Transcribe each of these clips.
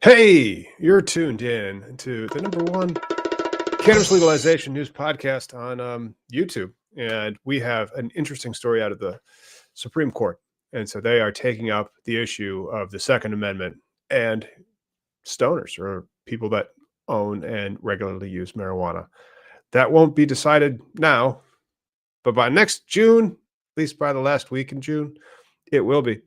Hey, you're tuned in to the number one cannabis legalization news podcast on YouTube. And we have an interesting story out of the Supreme Court. And so they are taking up the issue of the Second Amendment and stoners, or people that own and regularly use marijuana. That won't be decided now, but by next June, at least by the last week in June, it will be.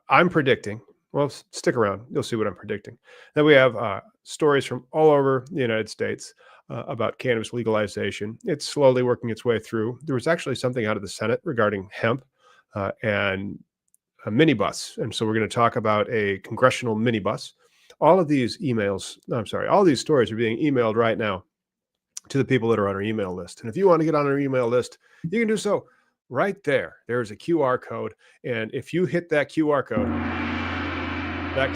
I'm predicting. Well, stick around. You'll see what I'm predicting. Then we have stories from all over the United States about cannabis legalization. It's slowly working its way through. There was actually something out of the Senate regarding hemp and a minibus. And so we're going to talk about a congressional minibus. All of these all these stories are being emailed right now to the people that are on our email list. And if you want to get on our email list, you can do so right there. There's a QR code. And if you hit that QR code right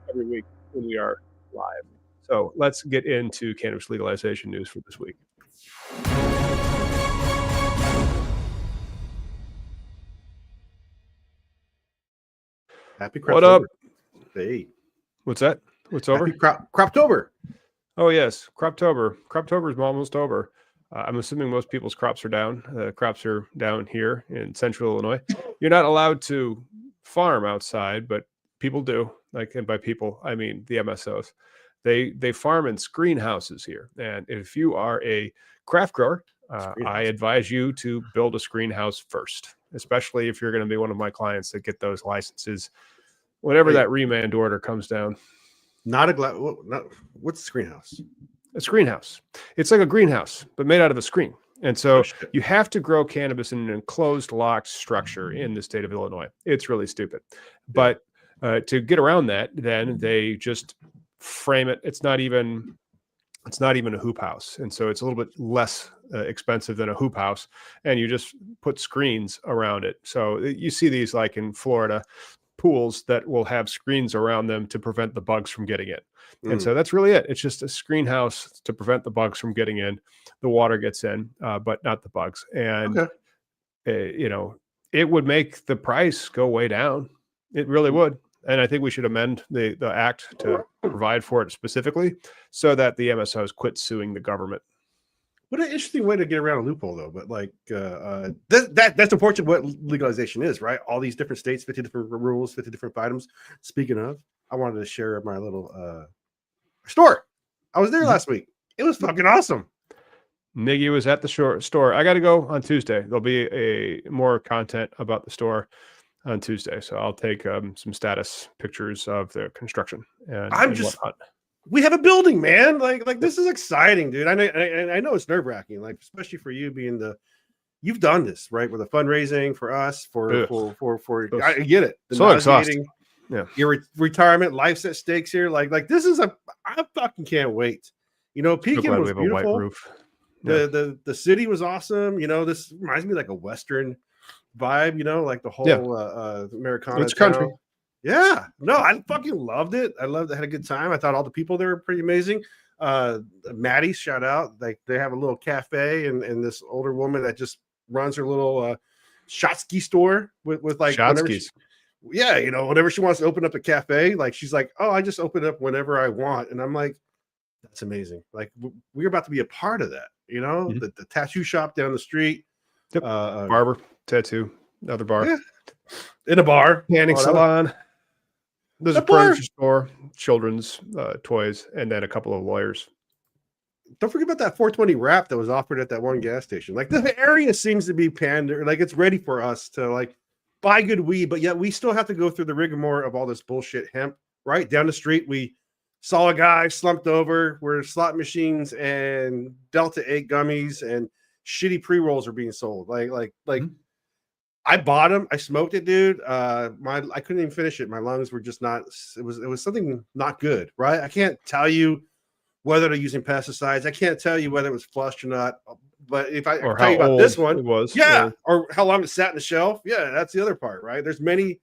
every week when we are live. So let's get into cannabis legalization news for this week. Happy Croptober. What up? Hey. What's that? What's over? Happy Croptober. Oh, yes. Croptober. Croptober is almost over. I'm assuming most people's crops are down. Crops are down here in central Illinois. You're not allowed to farm outside, but people do. And by people, I mean the MSOs. They farm in screen houses here. And if you are a craft grower, I advise you to build a screen house first, especially if you're going to be one of my clients that get those licenses whenever that remand order comes down. What's a screen house? A screen house. It's like a greenhouse, but made out of a screen. And so you have to grow cannabis in an enclosed, locked structure in the state of Illinois. It's really stupid. But to get around that, then they just frame it. It's not even a hoop house. And so it's a little bit less expensive than a hoop house. And you just put screens around it. So you see these like in Florida, pools that will have screens around them to prevent the bugs from getting in. And so that's really it. It's just a screen house to prevent the bugs from getting in. The water gets in, but not the bugs. And, it would make the price go way down. It really would. And I think we should amend the act to provide for it specifically so that the MSOs quit suing the government. What an interesting way to get around a loophole, though. But that's unfortunate what legalization is, right? All these different states, 50 different rules, 50 different items. Speaking of, I wanted to share my little store. I was there last week. It was fucking awesome. Niggy was at the store. I got to go on Tuesday. There'll be more content about the store on Tuesday. So I'll take some status pictures of the construction. And we have a building, man. Like this is exciting, dude. I know it's nerve-wracking, like especially for you being you've done this, right? With the fundraising for us, for I get it. So exhausting. Yeah. Your retirement, life's at stakes here. Like this is I fucking can't wait. Pekin was beautiful. A white roof. Yeah. The city was awesome. This reminds me like a Western vibe, like the whole Americana. It's country. Yeah, no, I fucking loved it. I had a good time. I thought all the people there were pretty amazing. Maddie, shout out. Like they have a little cafe and this older woman that just runs her little Shotsky store with like Shotskys. Whenever she wants to open up a cafe, like she's like, oh, I just open it up whenever I want. And I'm like, that's amazing. Like we're about to be a part of that, the tattoo shop down the street. Yep. Barber, tattoo, another bar. Yeah. In a bar. Tanning salon. There's a furniture store, children's toys, and then a couple of lawyers. Don't forget about that 420 wrap that was offered at that one gas station. Like the area seems to be pander, like it's ready for us to like buy good weed, but yet we still have to go through the rigmarole of all this bullshit hemp. Right down the street, we saw a guy slumped over where slot machines and Delta 8 gummies and shitty pre-rolls are being sold. Like. I bought them. I smoked it, dude. I couldn't even finish it. My lungs were just not. It was something not good, right? I can't tell you whether they're using pesticides. I can't tell you whether it was flushed or not. But if I tell you about this one, it was, or how long it sat in the shelf, that's the other part, right? There's many,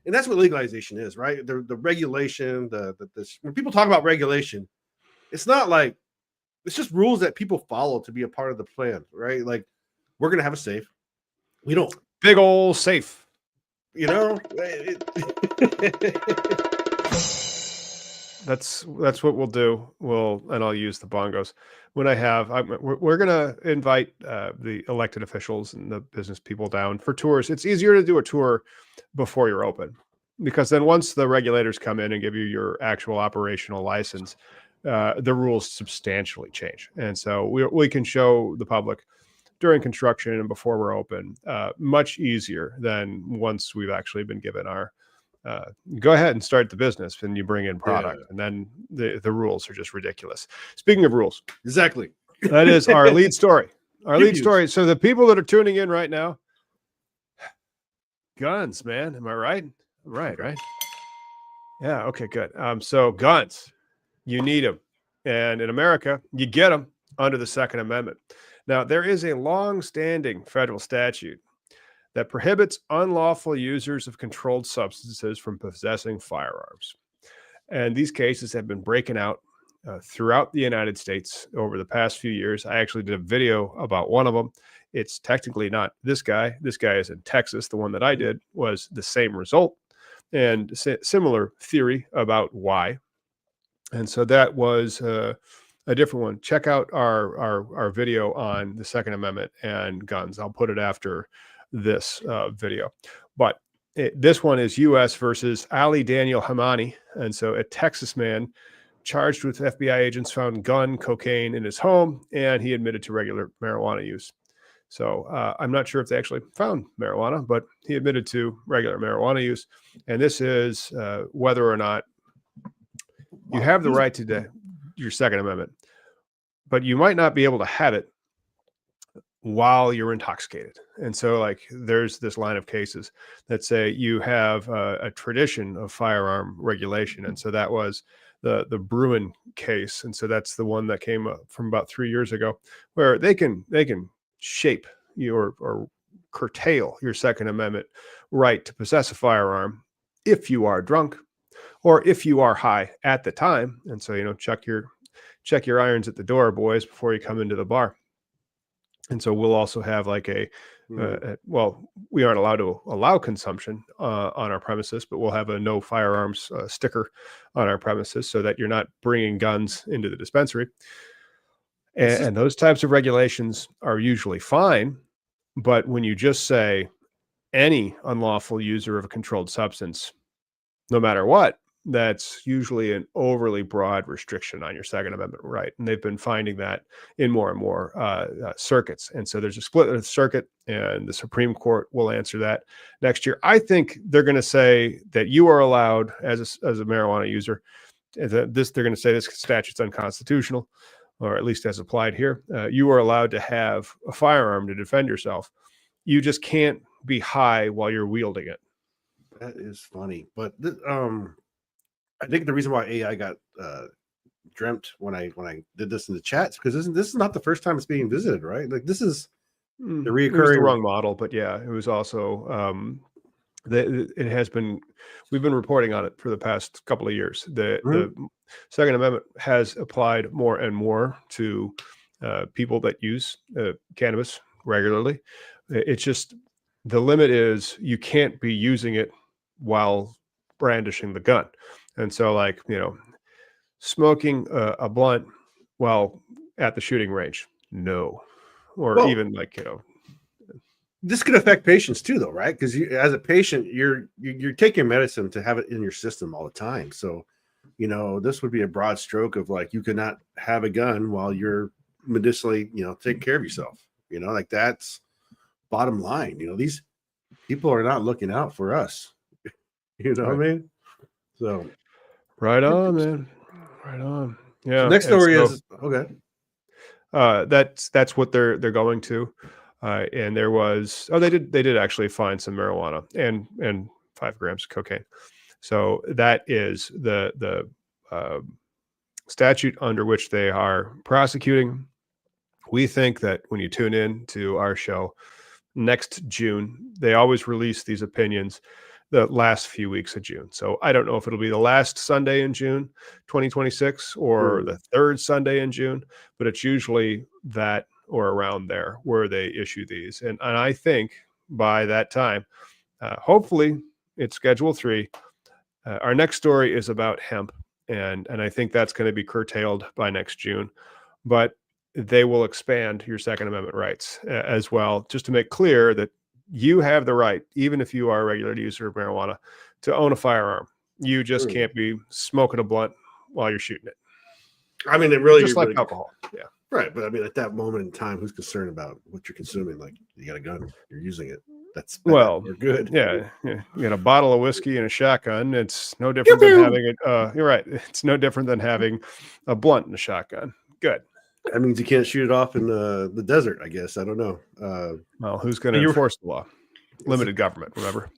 and that's what legalization is, right? The regulation, when people talk about regulation, it's not like it's just rules that people follow to be a part of the plan, right? Like we're gonna have a safe. We don't. Big old safe. You know, That's what we'll do. And I'll use the bongos when we're gonna invite the elected officials and the business people down for tours. It's easier to do a tour before you're open, because then once the regulators come in and give you your actual operational license, the rules substantially change, and so we can show the public during construction and before we're open much easier than once we've actually been given our go ahead and start the business, and you bring in product, and then the rules are just ridiculous. Speaking of rules, exactly. that is our lead story. Our lead Reviews. story. So the people that are tuning in right now, guns, man. Am I right? Right. Yeah. Okay, good. So guns, you need them. And in America, you get them under the Second Amendment. Now, there is a long-standing federal statute that prohibits unlawful users of controlled substances from possessing firearms. And these cases have been breaking out throughout the United States over the past few years. I actually did a video about one of them. It's technically not this guy. This guy is in Texas. The one that I did was the same result and similar theory about why. And so that was a different one. Check out our video on the Second Amendment and guns. I'll put it after this video. But this one is U.S. versus Ali Daniel Hamani. And so a Texas man charged with FBI agents found gun, cocaine in his home, and he admitted to regular marijuana use. So I'm not sure if they actually found marijuana, but he admitted to regular marijuana use. And this is whether or not you have the right to your Second Amendment, but you might not be able to have it while you're intoxicated. And so like there's this line of cases that say you have a tradition of firearm regulation. And so that was the Bruin case. And so that's the one that came up from about 3 years ago, where they can shape or curtail your Second Amendment right to possess a firearm if you are drunk or if you are high at the time. And so, check your irons at the door, boys, before you come into the bar. And so we'll also have like we aren't allowed to allow consumption on our premises, but we'll have a no firearms sticker on our premises so that you're not bringing guns into the dispensary. And those types of regulations are usually fine. But when you just say any unlawful user of a controlled substance, no matter what, that's usually an overly broad restriction on your Second Amendment right. And they've been finding that in more and more circuits. And so there's a split in the circuit, and the Supreme Court will answer that next year. I think they're going to say that you are allowed as a marijuana user. They're going to say this statute's unconstitutional, or at least as applied here. You are allowed to have a firearm to defend yourself. You just can't be high while you're wielding it. That is funny. But I think the reason why AI got dreamt when I did this in the chats, because this is not the first time it's being visited, right? Like this is the reoccurring. It was the wrong model, but yeah, it was also it has been. We've been reporting on it for the past couple of years. The Second Amendment has applied more and more to people that use cannabis regularly. It's just the limit is you can't be using it while brandishing the gun. And so like, smoking a blunt while at the shooting range, no. Or even like, this could affect patients too, though, right? Because as a patient, you're taking medicine to have it in your system all the time. So, this would be a broad stroke of like, you cannot have a gun while you're medicinally, taking care of yourself. Like that's bottom line. These people are not looking out for us. What I mean? So right on, man. Right on. Yeah. So next story is okay. That's what they're going to. And there was they did actually find some marijuana and 5 grams of cocaine. So that is the statute under which they are prosecuting. We think that when you tune in to our show next June, they always release these opinions the last few weeks of June. So I don't know if it'll be the last Sunday in June 2026 or the third Sunday in June, but it's usually that or around there where they issue these. And I think by that time, Hopefully, it's Schedule 3. Our next story is about hemp, and I think that's going to be curtailed by next June. But they will expand your Second Amendment rights as well, just to make clear that you have the right, even if you are a regular user of marijuana, to own a firearm. You just can't be smoking a blunt while you're shooting it. I mean, it really just like really, alcohol. Yeah. Right. But I mean, at that moment in time, who's concerned about what you're consuming? Like, you got a gun, you're using it. That's bad Well, or good. Yeah. You got a bottle of whiskey and a shotgun. It's no different than having it. You're right. It's no different than having a blunt and a shotgun. Good. That means you can't shoot it off in the desert, I guess. I don't know. Well, who's going to enforce the law? Limited government, remember?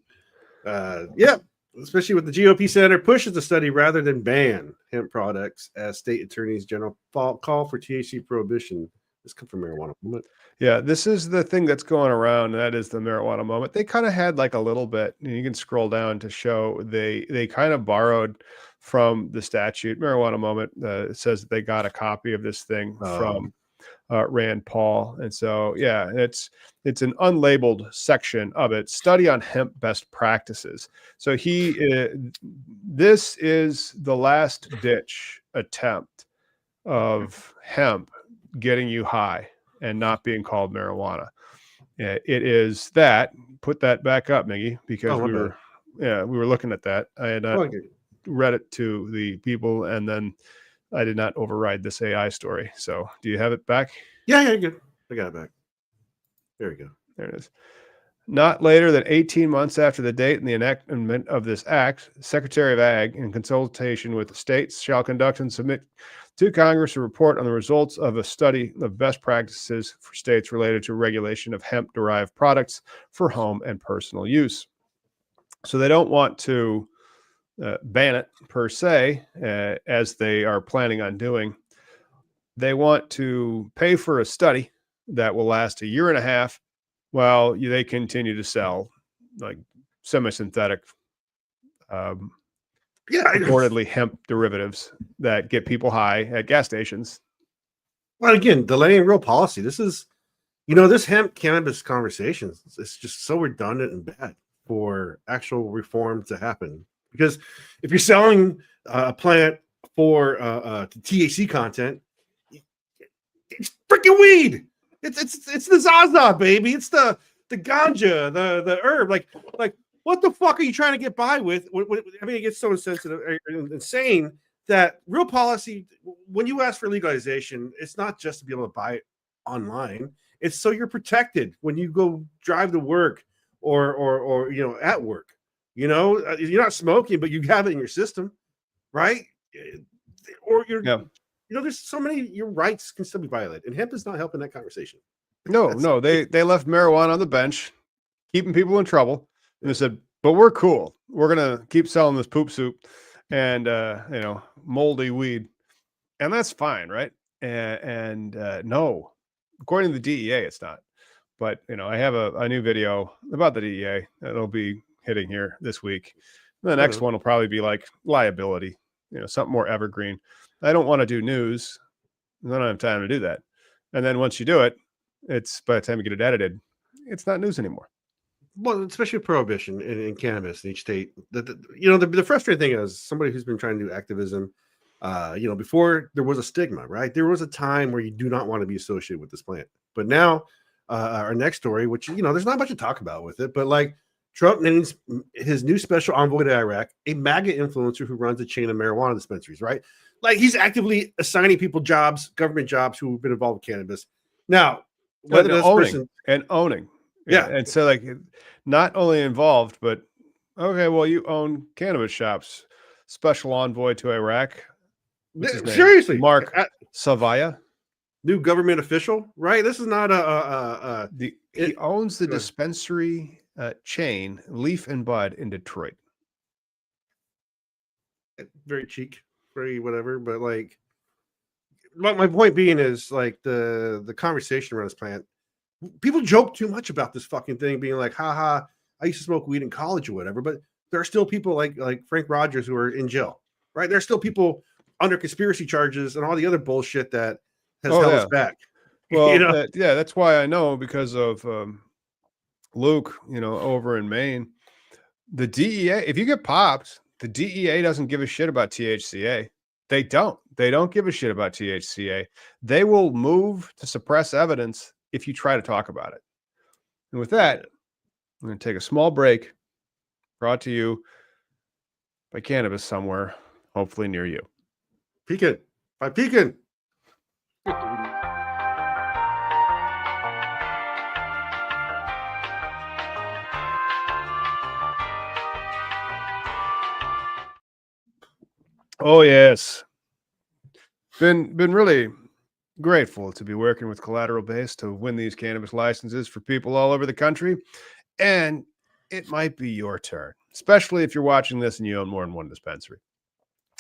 Yeah. Especially with the GOP senator pushes the study rather than ban hemp products as state attorneys general call for THC prohibition. This comes from marijuana moment. Yeah, this is the thing that's going around. That is the marijuana moment. They kind of had like a little bit. You can scroll down to show they kind of borrowed from the statute. Marijuana moment says that they got a copy of this thing from Rand Paul, and so yeah, it's an unlabeled section of it. Study on hemp best practices. So this is the last ditch attempt of hemp getting you high and not being called marijuana. It is that. Put that back up, Miggy, because we were looking at that. I had not read it to the people, and then I did not override this AI story. So do you have it back? Yeah, good. I got it back. There we go. There it is. Not later than 18 months after the date and the enactment of this act, Secretary of Ag, in consultation with the states, shall conduct and submit to Congress a report on the results of a study of best practices for states related to regulation of hemp-derived products for home and personal use. So they don't want to ban it per se, as they are planning on doing. They want to pay for a study that will last 1.5 years while they continue to sell like semi-synthetic, reportedly hemp derivatives that get people high at gas stations. Well, again, delaying real policy. This is, this hemp cannabis conversation. It's just so redundant and bad for actual reform to happen. Because if you're selling a plant for THC content, it's freaking weed. It's the Zaza, baby. It's the ganja, the herb. Like what the fuck are you trying to get by with? I mean, it gets so insensitive and insane that real policy, when you ask for legalization, it's not just to be able to buy it online. It's so you're protected when you go drive to work or at work. You're not smoking, but you have it in your system, right? Or there's so many, your rights can still be violated, and hemp is not helping that conversation. No, they left marijuana on the bench, keeping people in trouble, and they said, "But we're cool. We're gonna keep selling this poop soup and moldy weed, and that's fine, right?" And no, according to the DEA, it's not. But I have a new video about the DEA that'll be hitting here this week. The next one will probably be like liability, something more evergreen. I don't want to do news. I don't have time to do that. And then once you do it, it's by the time you get it edited, it's not news anymore. Well, especially prohibition in cannabis in each state. The frustrating thing is somebody who's been trying to do activism. Before there was a stigma, right? There was a time where you do not want to be associated with this plant. But now, our next story, which there's not much to talk about with it, but like Trump names his new special envoy to Iraq a MAGA influencer who runs a chain of marijuana dispensaries, right? Like he's actively assigning people jobs, government jobs, who have been involved with cannabis. Now, whether owning. Yeah. And so like not only involved, but okay, well, you own cannabis shops. Special envoy to Iraq. Seriously, Mark Savaya. New government official, right? This is not he owns the dispensary chain Leaf and Bud in Detroit. Very cheap, very whatever, but like my point being is like the conversation around this plant. People joke too much about this fucking thing being like, haha, I used to smoke weed in college or whatever, but there are still people like Frank Rogers who are in jail, right? There are still people under conspiracy charges and all the other bullshit that has held us back. Well, that's why I know, because of Luke, over in Maine, The DEA, if you get popped, the DEA doesn't give a shit about THCA. They don't. They don't give a shit about THCA. They will move to suppress evidence if you try to talk about it. And with that, I'm going to take a small break, brought to you by Cannabis somewhere, hopefully near you. Pekin. By Pekin. Oh, yes. Been really grateful to be working with Collateral Base to win these cannabis licenses for people all over the country. And it might be your turn, especially if you're watching this and you own more than one dispensary.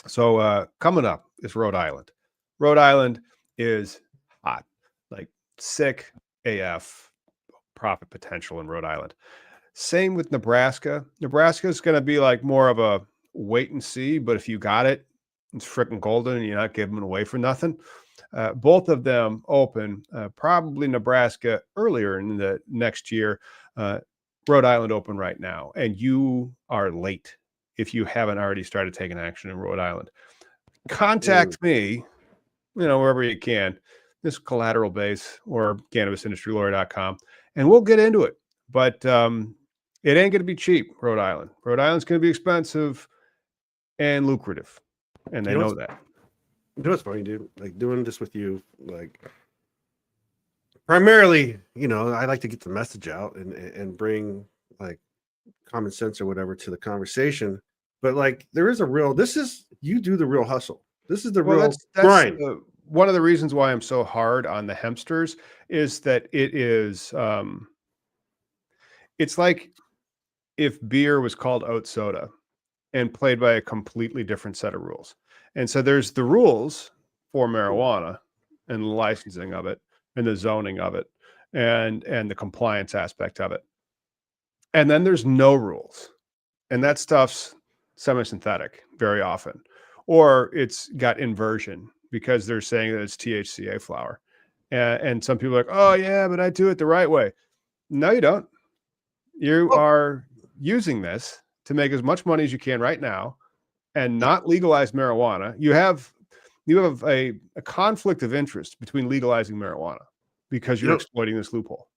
So coming up is Rhode Island. Rhode Island is hot, like sick AF profit potential in Rhode Island. Same with Nebraska. Nebraska is going to be like more of a wait and see, but if you got it, it's freaking golden and you're not giving it away for nothing. Both of them open, probably Nebraska earlier in the next year. Rhode Island open right now, and you are late if you haven't already started taking action in Rhode Island. Contact me, wherever you can, this Collateral Base or cannabisindustrylawyer.com, and we'll get into it. But it ain't going to be cheap, Rhode Island. Rhode Island's going to be expensive and lucrative, and they know that. You know what's funny, dude? Like doing this with you, like primarily, I like to get the message out and bring like common sense or whatever to the conversation. But like there is you do the real hustle. This is the real that's grind. One of the reasons why I'm so hard on the hempsters is that it is it's like if beer was called oat soda and played by a completely different set of rules. And so there's the rules for marijuana and the licensing of it and the zoning of it and the compliance aspect of it. And then there's no rules. And that stuff's semi-synthetic very often. Or it's got inversion because they're saying that it's THCA flower. And some people are like, oh, yeah, but I do it the right way. No, you don't. You are using this to make as much money as you can right now and not legalize marijuana. You have a conflict of interest between legalizing marijuana because you're exploiting this loophole.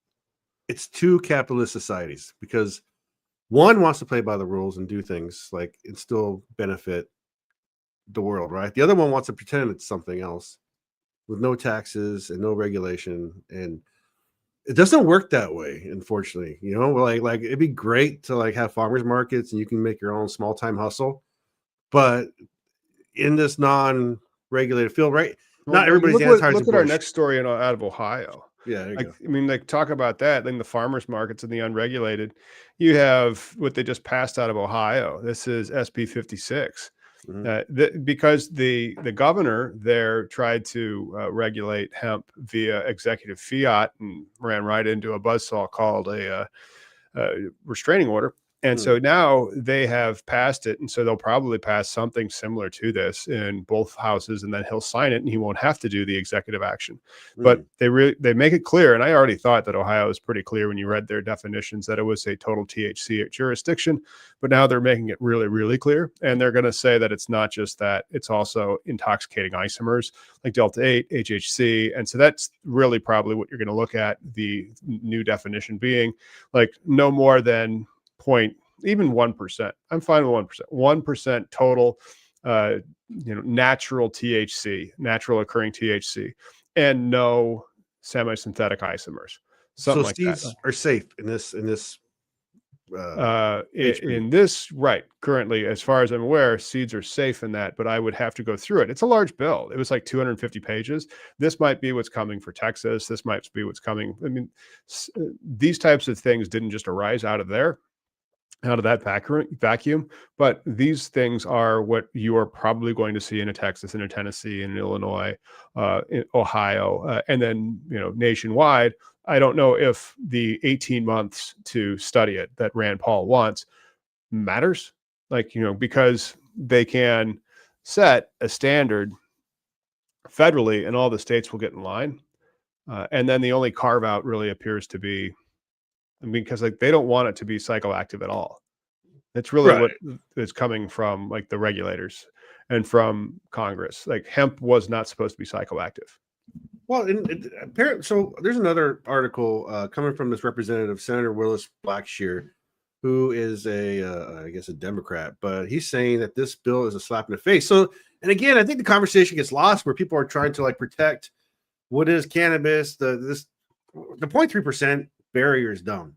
It's two capitalist societies because one wants to play by the rules and do things like and still benefit the world, right? The other one wants to pretend it's something else with no taxes and no regulation. And it doesn't work that way, unfortunately. Like it'd be great to like have farmers markets and you can make your own small time hustle. But in this non-regulated field, right? Not everybody's Look at our next story out of Ohio. Yeah, talk about that. Then the farmers markets and the unregulated. You have what they just passed out of Ohio. This is SB 56. Because the governor there tried to regulate hemp via executive fiat and ran right into a buzzsaw called a restraining order. And so now they have passed it. And so they'll probably pass something similar to this in both houses, and then he'll sign it and he won't have to do the executive action. But they make it clear. And I already thought that Ohio was pretty clear when you read their definitions that it was a total THC jurisdiction. But now they're making it really, really clear. And they're going to say that it's not just that, it's also intoxicating isomers like Delta 8, HHC. And so that's really probably what you're going to look at, the new definition being like no more than 1%. I'm fine with 1%. 1% total, natural THC, natural occurring THC, and no semi-synthetic isomers. Something like seeds that are safe in this. Right. Currently, as far as I'm aware, seeds are safe in that, but I would have to go through it. It's a large bill. It was like 250 pages. This might be what's coming for Texas. This might be what's coming. I mean, these types of things didn't just arise out of that vacuum, but these things are what you are probably going to see in Texas, in Tennessee, in Illinois, in Ohio, and then nationwide. I don't know if the 18 months to study it that Rand Paul wants matters, because they can set a standard federally, and all the states will get in line, and then the only carve out really appears to be. Because they don't want it to be psychoactive at all. It's really Right. what is coming from like the regulators and from Congress. Like hemp was not supposed to be psychoactive. Well, apparently, so there's another article coming from this representative, Senator Willis Blackshear, who is I guess, a Democrat, but he's saying that this bill is a slap in the face. So, and again, I think the conversation gets lost where people are trying to like protect what is cannabis. The 0.3% barrier is dumb,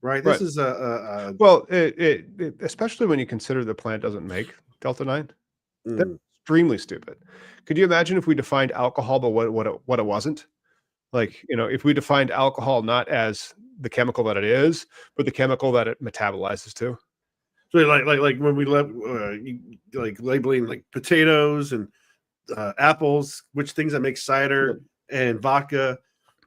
right? This Right. is Well, it especially when you consider the plant doesn't make Delta 9. That's mm, extremely stupid. Could you imagine if we defined alcohol, but what it wasn't? Like, if we defined alcohol not as the chemical that it is, but the chemical that it metabolizes to. so like when we like labeling like potatoes and apples, which things that make cider and vodka,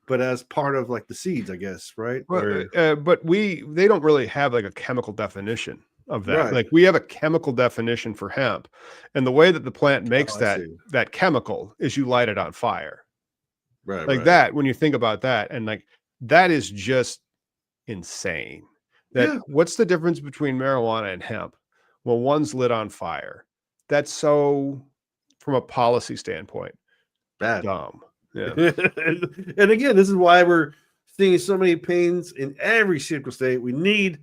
but as part of like the seeds, I guess, right? Well, Or but they don't really have like a chemical definition of that. right. Like we have a chemical definition for hemp, and the way that the plant makes Oh, I see. that chemical is you light it on fire. Right, Like right. that, when you think about that, and like that is just insane. That Yeah, what's the difference between marijuana and hemp? Well, one's lit on fire. That's so, from a policy standpoint, bad. dumb. Yeah. And again, this is why we're seeing so many pains in every single state. We need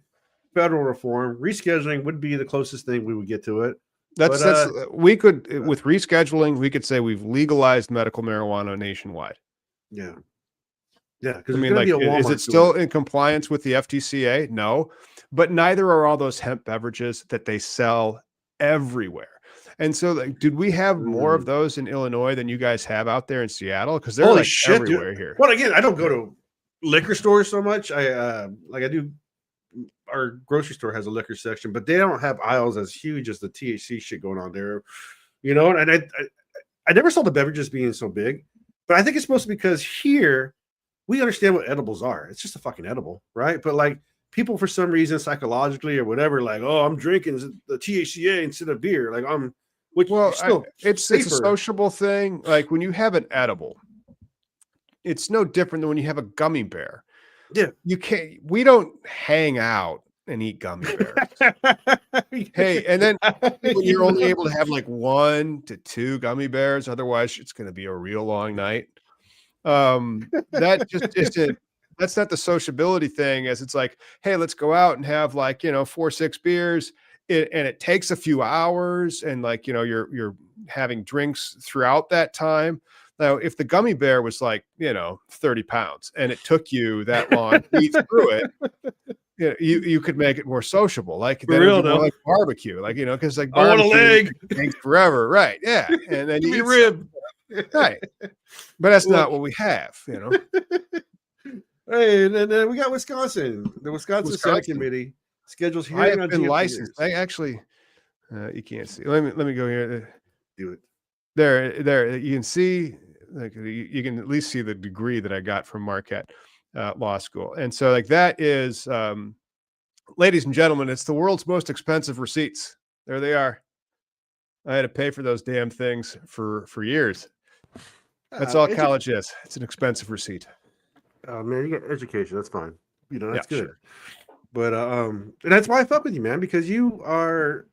federal reform. Rescheduling would be the closest thing we would get to it. That's But we could, with rescheduling, we could say we've legalized medical marijuana nationwide. yeah, yeah, because I there's mean, going to like, be a is Walmart it still soon. in compliance with the FTCA? No, but neither are all those hemp beverages that they sell everywhere. And so, like, did we have more of Mm. those in Illinois than you guys have out there in Seattle? Because they're Holy like shit, dude! everywhere here. Well, again, I don't go Yeah. to liquor stores so much. I do. Our grocery store has a liquor section, but they don't have aisles as huge as the THC shit going on there. And I never saw the beverages being so big, but I think it's supposed to be because here we understand what edibles are. It's just a fucking edible, right? But like people for some reason, psychologically or whatever, like, oh, I'm drinking the THCA instead of beer. Like which Well, still it's a safer. sociable thing. Like when you have an edible, it's no different than when you have a gummy bear. Yeah. We don't hang out and eat gummy bears. Hey, and then when you're only able to have like 1 to 2 gummy bears, otherwise it's going to be a real long night. That just isn't. That's not the sociability thing. As it's like, hey, let's go out and have like 4, 6 beers, and it takes a few hours, and like you're having drinks throughout that time. Now, if the gummy bear was like 30 pounds, and it took you that long to eat through it, you could make it more sociable. Like For then it would real be more though. like barbecue, like because like I want a barbecue leg. takes forever, right? Yeah, and then Give you me a eat rib. right, but that's Well, not what we have, hey, and then we got Wisconsin. The Wisconsin Senate Wisconsin. Committee schedules I hearing have on been GMP licensed. years. I actually, you can't see. Let me go here. Do it. There. You can see, like you can at least see the degree that I got from Marquette Law School, and so like that is, ladies and gentlemen, it's the world's most expensive receipts. There they are. I had to pay for those damn things for years. That's all college is. It's an expensive receipt. Man, you get education. That's fine. Yeah, That's good. sure. But and that's why I fuck with you, man, because you are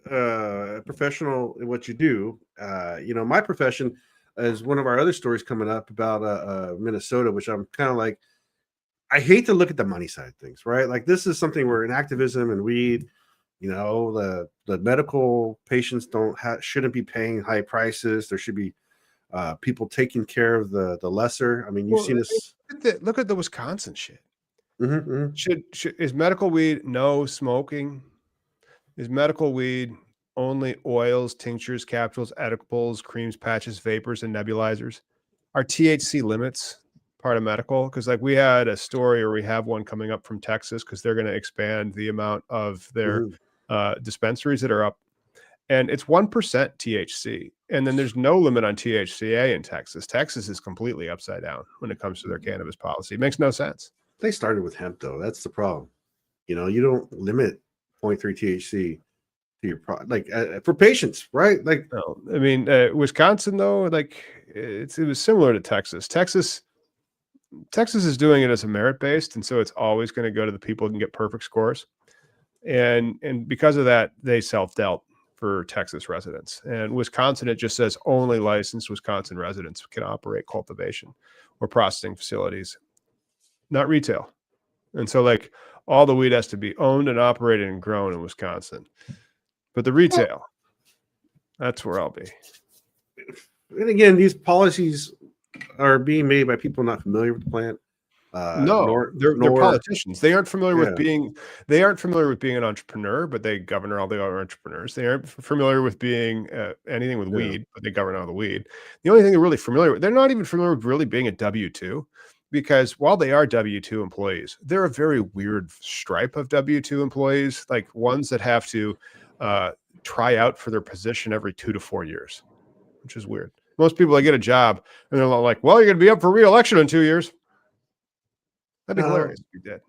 a professional in what you do. My profession is one of our other stories coming up about Minnesota, which I'm kind of like, I hate to look at the money side of things, right? Like this is something where in activism and weed, the medical patients shouldn't be paying high prices. There should be people taking care of the lesser. I mean, you've seen this. Look at the Wisconsin shit. Mm-hmm. Is medical weed no smoking? Is medical weed only oils, tinctures, capsules, edibles, creams, patches, vapors, and nebulizers? Are THC limits part of medical? Because like we had a story, or we have one coming up from Texas, because they're going to expand the amount of their dispensaries that are up, and it's 1% THC, and then there's no limit on THCA in Texas. Texas is completely upside down when it comes to their cannabis policy. It makes no sense. They started with hemp, though. That's the problem. You don't limit 0.3 THC to your product, like for patients, right? Like, No, I mean, Wisconsin though, like it was similar to Texas. Texas is doing it as a merit based, and so it's always going to go to the people who can get perfect scores. And because of that, they self-dealt for Texas residents. And Wisconsin, it just says only licensed Wisconsin residents can operate cultivation or processing facilities, not retail. And so like all the weed has to be owned and operated and grown in Wisconsin. But the retail, that's where I'll be. And again, these policies are being made by people not familiar with the plant. They're politicians. They aren't familiar with being an entrepreneur, but they govern all the other entrepreneurs. They aren't familiar with being anything with weed, but they govern all the weed. The only thing they're really familiar with, they're not even familiar with really being a W-2, because while they are W-2 employees, they're a very weird stripe of W-2 employees, like ones that have to try out for their position every 2 to 4 years, which is weird. Most people, they get a job and they're like, well, you're going to be up for re-election in 2 years. That'd be hilarious if you did.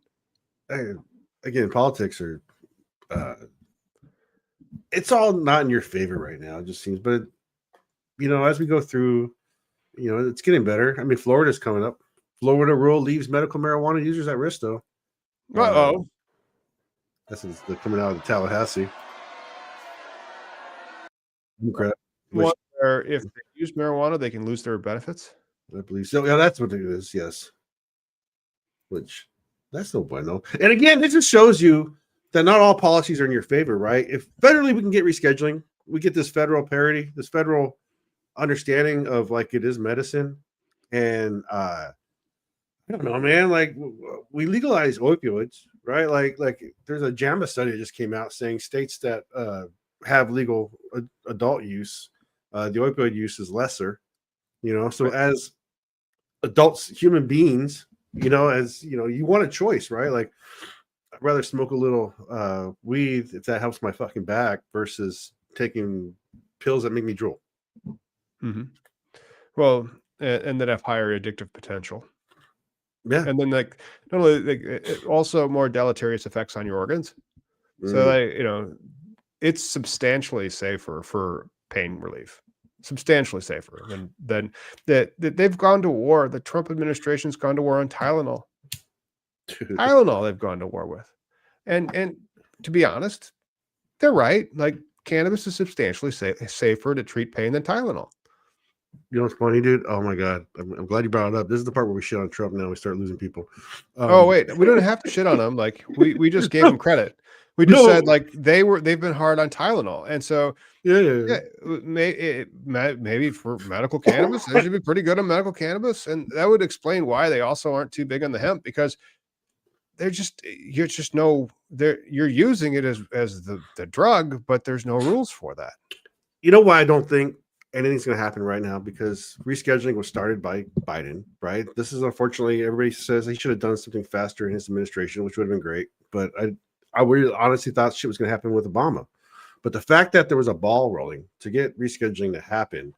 Again, politics are it's all not in your favor right now, it just seems. But as we go through, it's getting better. I mean, Florida's coming up. Florida rule leaves medical marijuana users at risk, though. This is coming out of Tallahassee. Where if they use marijuana, they can lose their benefits. I believe so. Yeah, that's what it is. Yes. Which that's no bueno. And again, this just shows you that not all policies are in your favor, right? If federally we can get rescheduling, we get this federal parity, this federal understanding of like it is medicine. And I don't know, man. Like we legalize opioids, right? Like there's a JAMA study that just came out saying states that have legal adult use, the opioid use is lesser. So as adults, human beings, you want a choice, right? Like I'd rather smoke a little weed if that helps my fucking back versus taking pills that make me drool. Mm-hmm. Well, and that have higher addictive potential. Yeah. And then like not only also more deleterious effects on your organs. So it's substantially safer for pain relief. Substantially safer than that they've gone to war. The Trump administration's gone to war on Tylenol. Tylenol they've gone to war with. And to be honest, they're right. Like cannabis is substantially safer to treat pain than Tylenol. You know what's funny, dude? Oh my God. I'm glad you brought it up. This is the part where we shit on Trump now. We start losing people. Wait, we don't have to shit on him. Like we just gave him credit. We just said like they've been hard on Tylenol. And so maybe for medical cannabis, they should be pretty good on medical cannabis. And that would explain why they also aren't too big on the hemp, because you're using it as the drug, but there's no rules for that. You know why I don't think anything's going to happen right now? Because rescheduling was started by Biden, right? This is unfortunately, everybody says he should have done something faster in his administration, which would have been great. But I really honestly thought shit was going to happen with Obama. But the fact that there was a ball rolling to get rescheduling to happen,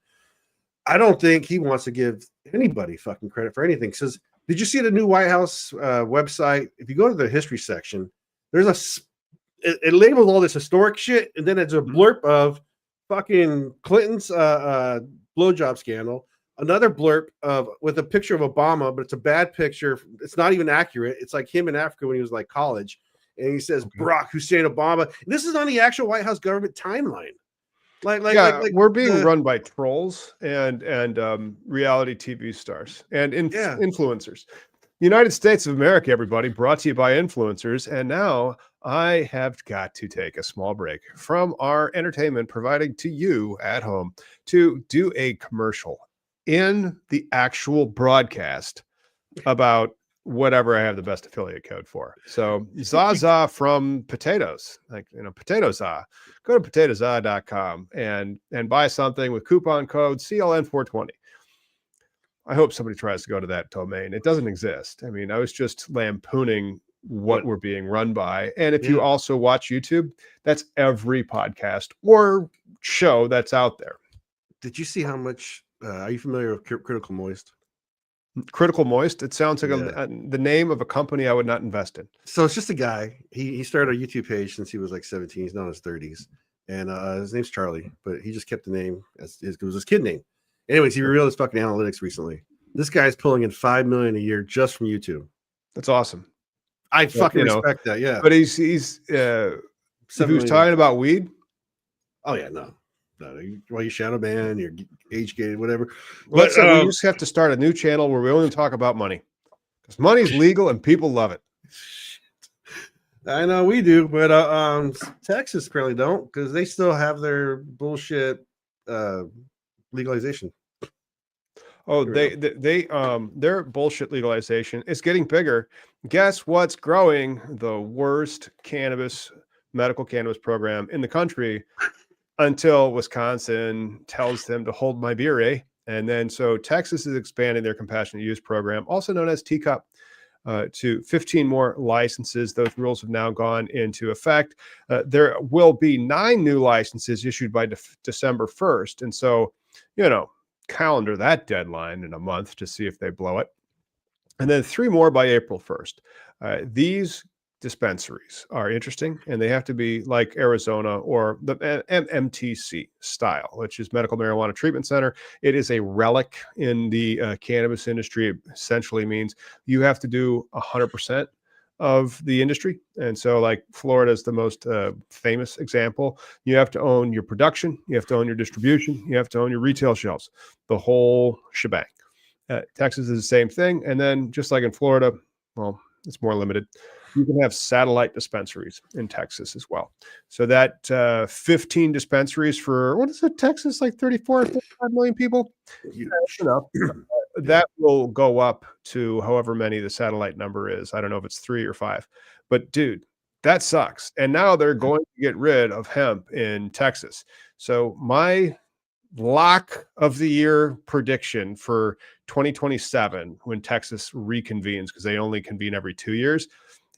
I don't think he wants to give anybody fucking credit for anything. Because did you see the new White House website? If you go to the history section, there's it labels all this historic shit, and then it's a blurb of fucking Clinton's blowjob scandal. Another blurb with a picture of Obama, but it's a bad picture. It's not even accurate. It's like him in Africa when he was like college. And he says Barack Hussein Obama. This is on the actual White House government timeline. Like we're being run by trolls and reality TV stars and influencers. United States of America, everybody, brought to you by influencers. And now I have got to take a small break from our entertainment providing to you at home to do a commercial in the actual broadcast about whatever I have the best affiliate code for. So Zaza from Potatoes, Potato Za. Go to potatoza.com and buy something with coupon code CLN420. I hope somebody tries to go to that domain. It doesn't exist. I mean, I was just lampooning what we're being run by. And if you also watch YouTube, that's every podcast or show that's out there. Did you see how much, are you familiar with Critical Moist? Critical Moist? It sounds like the name of a company I would not invest in. So it's just a guy. He started a YouTube page since he was like 17. He's now in his 30s. And his name's Charlie, but he just kept the name as it was his kid name. Anyways, he revealed his fucking analytics recently. This guy's pulling in $5 million a year just from YouTube. That's awesome. I But, fucking respect that. Yeah. but he's if he was talking about weed. Oh yeah, no. Well, you shadow ban, you're age gated, whatever. Well, But we just have to start a new channel where we only talk about money, because money's legal and people love it. I know we do, but Texas apparently don't, because they still have their bullshit legalization. Oh, their bullshit legalization is getting bigger. Guess what's growing? The worst medical cannabis program in the country, until Wisconsin tells them to hold my beer, eh? And then so Texas is expanding their compassionate use program, also known as TCUP, to 15 more licenses. Those rules have now gone into effect. There will be 9 new licenses issued by December 1st. And so, calendar that deadline in a month to see if they blow it. And then 3 more by April 1st. These dispensaries are interesting, and they have to be like Arizona or the MMTC style, which is Medical Marijuana Treatment Center. It is a relic in the cannabis industry. It essentially means you have to do 100% of the industry. And so like Florida is the most famous example. You have to own your production, you have to own your distribution, you have to own your retail shelves, the whole shebang. Texas is the same thing. And then just like in Florida, well, it's more limited. You can have satellite dispensaries in Texas as well. So that 15 dispensaries for, what is it, Texas, like 34 or 45 million people? That will go up to however many the satellite number is. I don't know if it's 3 or 5. But dude, that sucks. And now they're going to get rid of hemp in Texas. So my lock of the year prediction for 2027, when Texas reconvenes, because they only convene every 2 years,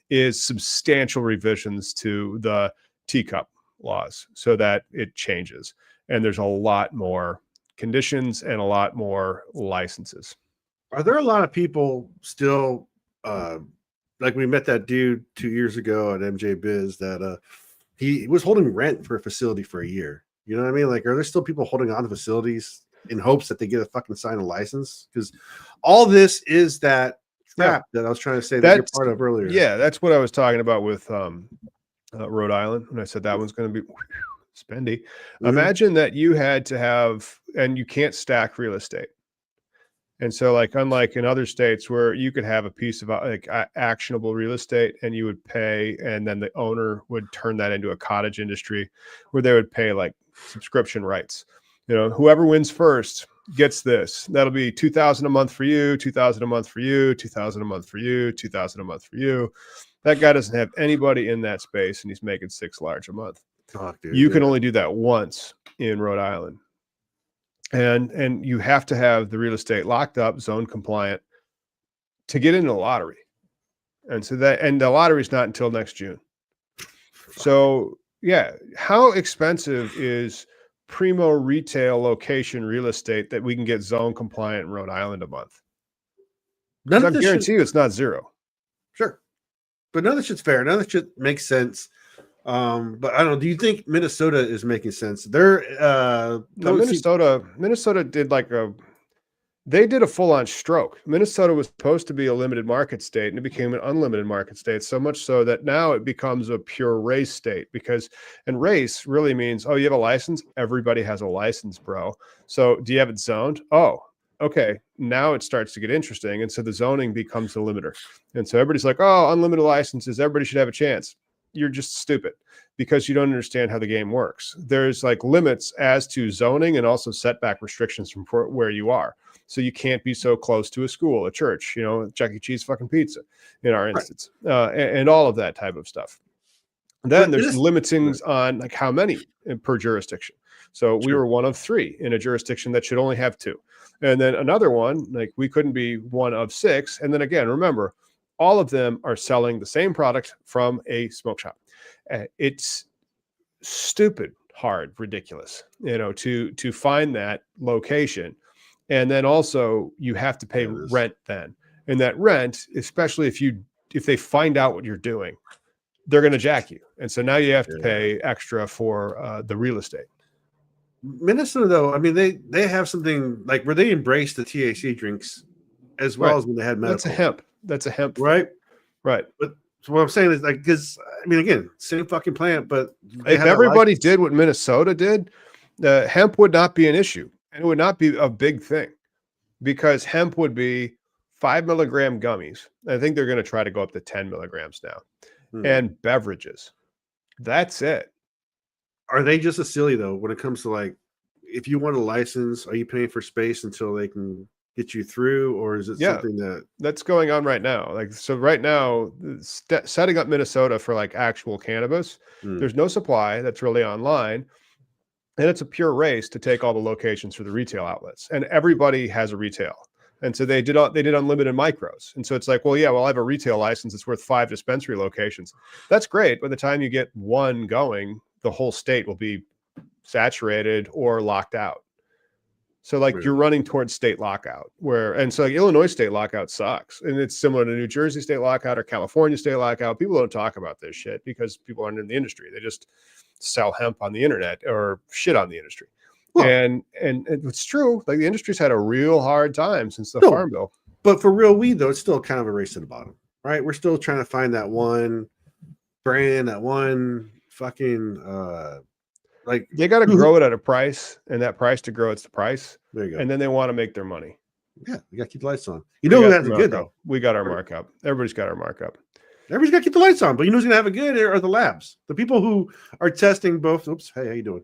is substantial revisions to the TCUP laws so that it changes. And there's a lot more conditions and a lot more licenses. Are there a lot of people still, like we met that dude 2 years ago at MJ Biz that he was holding rent for a facility for a year? You know what I mean? Like, are there still people holding on to facilities in hopes that they get a fucking sign a license? Because all this is that trap that I was trying to say that you're part of earlier. Yeah, that's what I was talking about with Rhode Island when I said that one's going to be spendy. Mm-hmm. Imagine that you had to have, and you can't stack real estate. And so, like, unlike in other states where you could have a piece of like actionable real estate and you would pay, and then the owner would turn that into a cottage industry where they would pay like subscription rights. Whoever wins first gets this. That'll be $2,000 a month for you, $2,000 a month for you, $2,000 a month for you, $2,000 a month for you. That guy doesn't have anybody in that space, and he's making $6 large a month. You can only do that once in Rhode Island. And you have to have the real estate locked up, zone compliant, to get into the lottery. And so the lottery is not until next June. So yeah, how expensive is primo retail location real estate that we can get zone compliant in Rhode Island a month? I guarantee you it's not zero. Sure. But none of this shit's fair. None of this shit makes sense. But I don't know. Do you think Minnesota is making sense? Minnesota did they did a full-on stroke. Minnesota was supposed to be a limited market state, and it became an unlimited market state, so much so that now it becomes a pure race state, and race really means, oh, you have a license? Everybody has a license, bro. So do you have it zoned? Oh, okay. Now it starts to get interesting. And so the zoning becomes the limiter. And so everybody's like, oh, unlimited licenses, everybody should have a chance. You're just stupid because you don't understand how the game works. There's like limits as to zoning and also setback restrictions from where you are. So you can't be so close to a school, a church, Chuck E. Cheese fucking pizza in our instance, and all of that type of stuff. Then there's limitings on like how many per jurisdiction. So we were one of 3 in a jurisdiction that should only have 2. And then another one, like we couldn't be one of 6. And then again, remember, all of them are selling the same product from a smoke shop. It's stupid, hard, ridiculous, to find that location. And then also you have to pay rent then. And that rent, especially if they find out what you're doing, they're going to jack you. And so now you have to pay extra for the real estate. Minnesota, though, I mean, they have something like where they embrace the THC drinks as well as when they had medical. That's a hemp. Right. Right. But So what I'm saying is like, because I mean, again, same fucking plant, but if everybody did what Minnesota did, the hemp would not be an issue, and it would not be a big thing, because hemp would be 5 milligram gummies. I think they're going to try to go up to 10 milligrams now, and beverages. That's it. Are they just as silly though when it comes to like, if you want a license, are you paying for space until they can get you through, or is it something that's going on right now? Like, so right now, setting up Minnesota for like actual cannabis, there's no supply that's really online, and it's a pure race to take all the locations for the retail outlets, and everybody has a retail. And so they did unlimited micros. And so it's like, well, yeah, well, I have a retail license. It's worth 5 dispensary locations. That's great. By the time you get one going, the whole state will be saturated or locked out. So like you're running towards state lockout, and so like Illinois state lockout sucks. And it's similar to New Jersey state lockout or California state lockout. People don't talk about this shit because people aren't in the industry. They just sell hemp on the internet or shit on the industry. Well, and it's true. Like the industry's had a real hard time since the Farm Bill. But for real weed though, it's still kind of a race to the bottom, right? We're still trying to find that one brand, that one fucking like they got to grow it at a price, and that price to grow it's the price. There you go. And then they want to make their money. Yeah, we got to keep the lights on. You know who has it good though? We got our markup. Everybody's got our markup. Everybody's got to keep the lights on, but you know who's gonna have it good are the labs. The people who are testing both. Oops, hey, how you doing?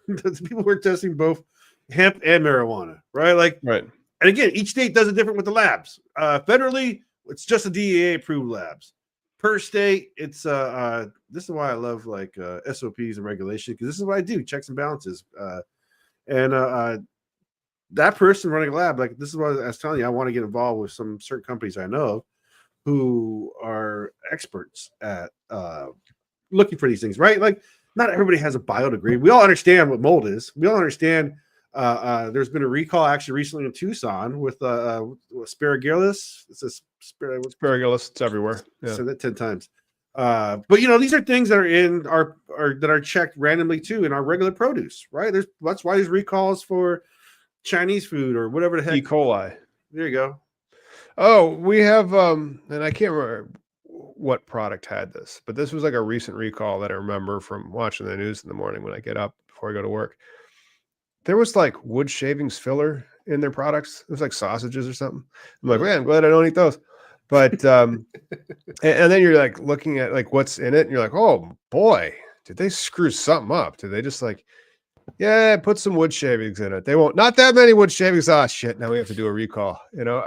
The people who are testing both hemp and marijuana, right? Like, right. And again, each state does it different with the labs. Federally, it's just a DEA approved labs. Per state, it's this is why I love like SOPs and regulation, because this is what I do, checks and balances. That person running a lab, like this is what I was telling you, I want to get involved with some certain companies I know who are experts at looking for these things, right? Like not everybody has a bio degree. We all understand what mold is. We all understand there's been a recall actually recently in Tucson with asparagus. It's a asparagus. It's everywhere. Yeah. Said that 10 times. But you know, these are things that are in that are checked randomly too in our regular produce, right? That's why there's recalls for Chinese food or whatever the heck. E. coli. There you go. Oh, we have and I can't remember what product had this, but this was like a recent recall that I remember from watching the news in the morning when I get up before I go to work. There was like wood shavings filler in their products. It was like sausages or something. I'm like, man, I'm glad I don't eat those. But and then you're like looking at like what's in it, and you're like, oh boy, did they screw something up? Did they just like, yeah, put some wood shavings in it? They won't, not that many wood shavings. Ah, shit, now we have to do a recall. You know,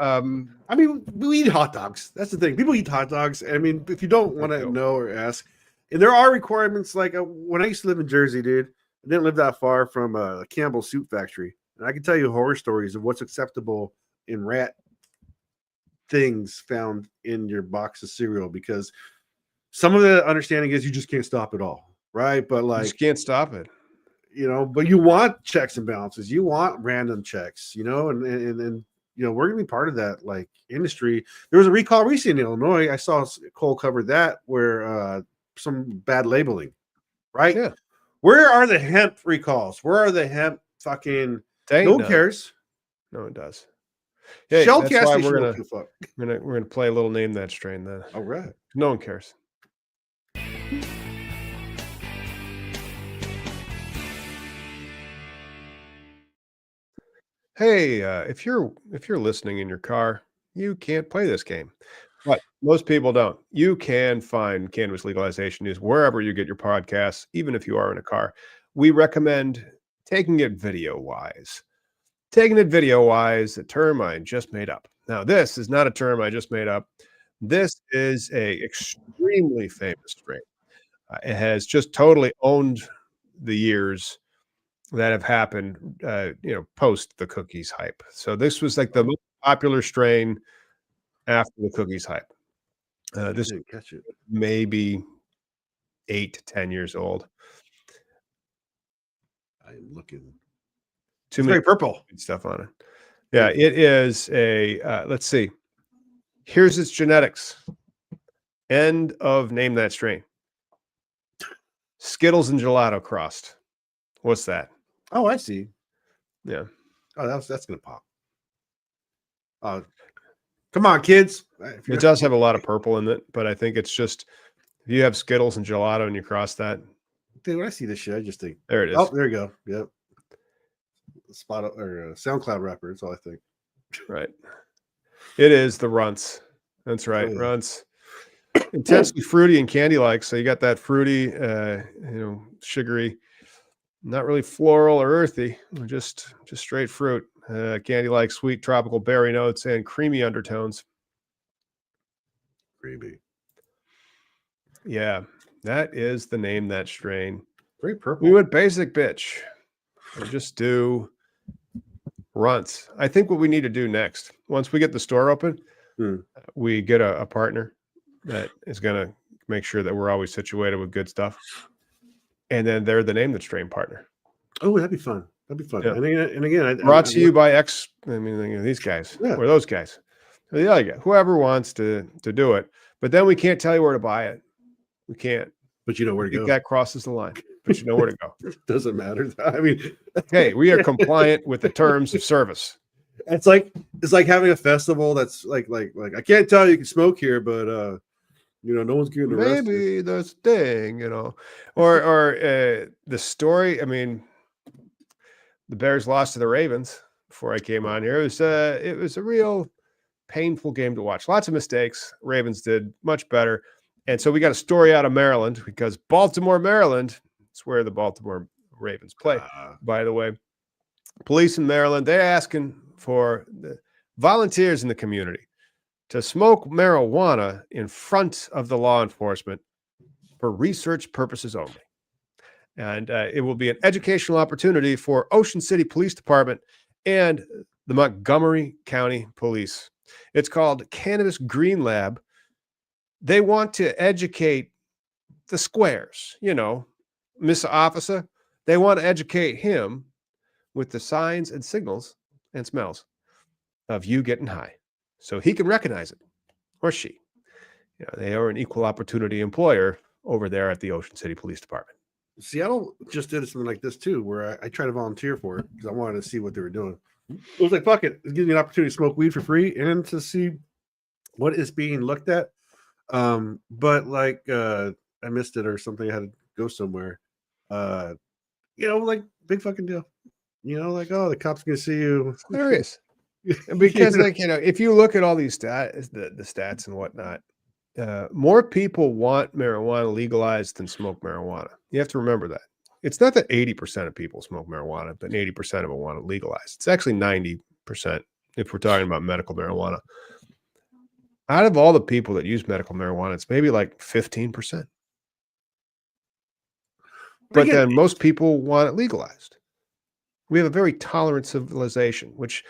I mean, we eat hot dogs. That's the thing. People eat hot dogs. I mean, if you don't want to know or ask, and there are requirements. Like when I used to live in Jersey, dude, I didn't live that far from a Campbell Soup Factory, and I can tell you horror stories of what's acceptable in rat things found in your box of cereal, because some of the understanding is you just can't stop it all, right? But like, you just can't stop it, you know. But you want checks and balances, you want random checks, you know, and you know, we're gonna be part of that like industry. There was a recall recently in Illinois. I saw Cole cover that where some bad labeling, right? Yeah. Where are the hemp recalls? Where are the hemp fucking? No one cares. No one does. Yeah, Shell that's why we're gonna play a little name that strain then. All right. No one cares. Hey, if you're listening in your car, you can't play this game. But most people don't. You can find Cannabis Legalization News wherever you get your podcasts, even if you are in a car. We recommend taking it video-wise. Taking it video-wise, a term I just made up. Now, this is not a term I just made up. This is a extremely famous strain. It has just totally owned the years that have happened, you know, post the cookies hype. So this was like the most popular strain after the cookies hype. This is maybe 8 to 10 years old. I'm looking. Too many purple stuff on it. Yeah, it is a. Let's see. Here's its genetics. End of name that strain. Skittles and gelato crossed. What's that? Oh, I see. Yeah. Oh, that's gonna pop. Come on, kids. It does have a lot of purple in it, but I think it's just if you have Skittles and gelato and you cross that. Dude, when I see this shit, I just think, There it is. oh, there you go. Yep. Spot or SoundCloud rapper. That's all I think. Right. It is the runts. That's right. Oh, yeah. Runts. Intensely fruity and candy-like. So you got that fruity, sugary, not really floral or earthy, just straight fruit. Candy-like, sweet tropical berry notes and creamy undertones. Creamy. Yeah, that is the name, that strain. Very purple. We went basic bitch and just do runts. I think what we need to do next, once we get the store open, we get a partner that is going to make sure that we're always situated with good stuff. And then they're the name that strain partner. Oh, that'd be fun. That'd be fun. Yeah. And again, Brought to you by these guys or those guys. Or the other guy, whoever wants to do it. But then we can't tell you where to buy it. We can't. But you know where to go. That crosses the line. But you know where to go. Doesn't matter. I mean, hey, we are compliant with the terms of service. It's like having a festival that's like I can't tell you can smoke here, but no one's getting arrested. Maybe that's the thing, or the story. I mean, the Bears lost to the Ravens before I came on here. It was a real painful game to watch. Lots of mistakes. Ravens did much better. And so we got a story out of Maryland because Baltimore, Maryland, it's where the Baltimore Ravens play. By the way, police in Maryland, they're asking for the volunteers in the community to smoke marijuana in front of the law enforcement for research purposes only. And it will be an educational opportunity for Ocean City Police Department and the Montgomery County Police. It's called Cannabis Green Lab. They want to educate the squares, Miss Officer. They want to educate him with the signs and signals and smells of you getting high so he can recognize it, or she. They are an equal opportunity employer over there at the Ocean City Police Department. Seattle just did something like this too, where I tried to volunteer for it because I wanted to see what they were doing. It was like, fuck it, it's giving you an opportunity to smoke weed for free and to see what is being looked at. But I missed it or something. I had to go somewhere. Like big fucking deal. Oh, the cop's gonna see you. Hilarious. Because if you look at all these stats, the stats and whatnot, more people want marijuana legalized than smoke marijuana. You have to remember that. It's not that 80% of people smoke marijuana, but 80% of them want it legalized. It's actually 90% if we're talking about medical marijuana. Out of all the people that use medical marijuana, it's maybe like 15%. But then most people want it legalized. We have a very tolerant civilization, which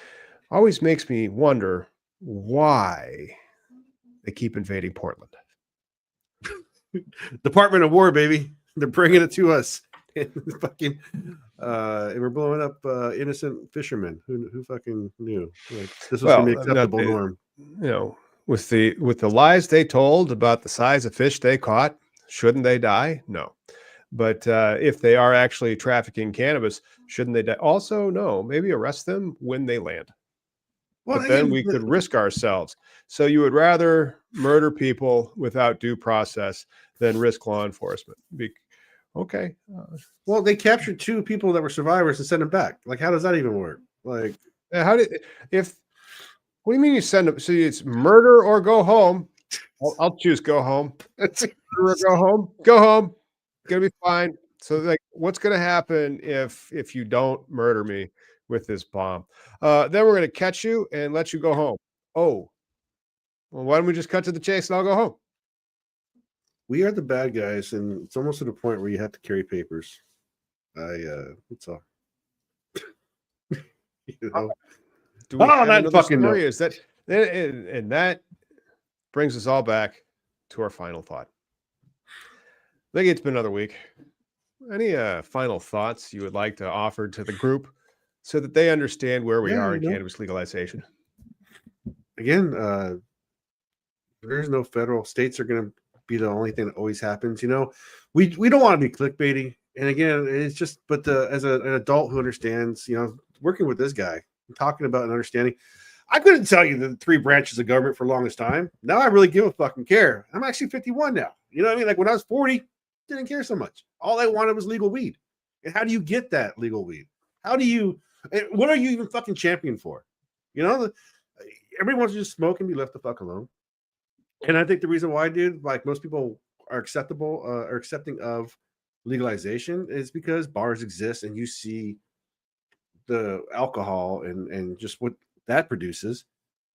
always makes me wonder why they keep invading Portland. Department of War, baby. They're bringing it to us. And we're blowing up innocent fishermen. Who fucking knew? This was going to be acceptable norm. With the lies they told about the size of fish they caught, shouldn't they die? No. But if they are actually trafficking cannabis, shouldn't they die? Also, no. Maybe arrest them when they land. Well, but then we could risk ourselves. So you would rather murder people without due process than risk law enforcement. Okay. Well, they captured 2 people that were survivors and sent them back. How does that even work? What do you mean you send them? So it's murder or go home. I'll choose go home. Go home. Go home. Gonna be fine. So what's gonna happen if you don't murder me with this bomb? Then we're gonna catch you and let you go home. Oh, well, why don't we just cut to the chase and I'll go home? We are the bad guys, and it's almost to the point where you have to carry papers. That's all. Do we that fucking story? Is that and that brings us all back to our final thought. I think it's been another week. Any final thoughts you would like to offer to the group so that they understand where we are in cannabis legalization? Again, there's no federal. States are going to be the only thing that always happens. We don't want to be clickbaity. And again, it's just, but as an adult who understands, working with this guy, talking about and understanding, I couldn't tell you the 3 branches of government for the longest time. Now I really give a fucking care. I'm actually 51 now. You know what I mean? Like when I was 40, didn't care so much. All I wanted was legal weed. And how do you get that legal weed? How do you? What are you even fucking champion for? You know, everyone wants to just smoke and be left the fuck alone. And I think the reason why, dude, like most people are accepting of legalization is because bars exist and you see the alcohol and just what that produces.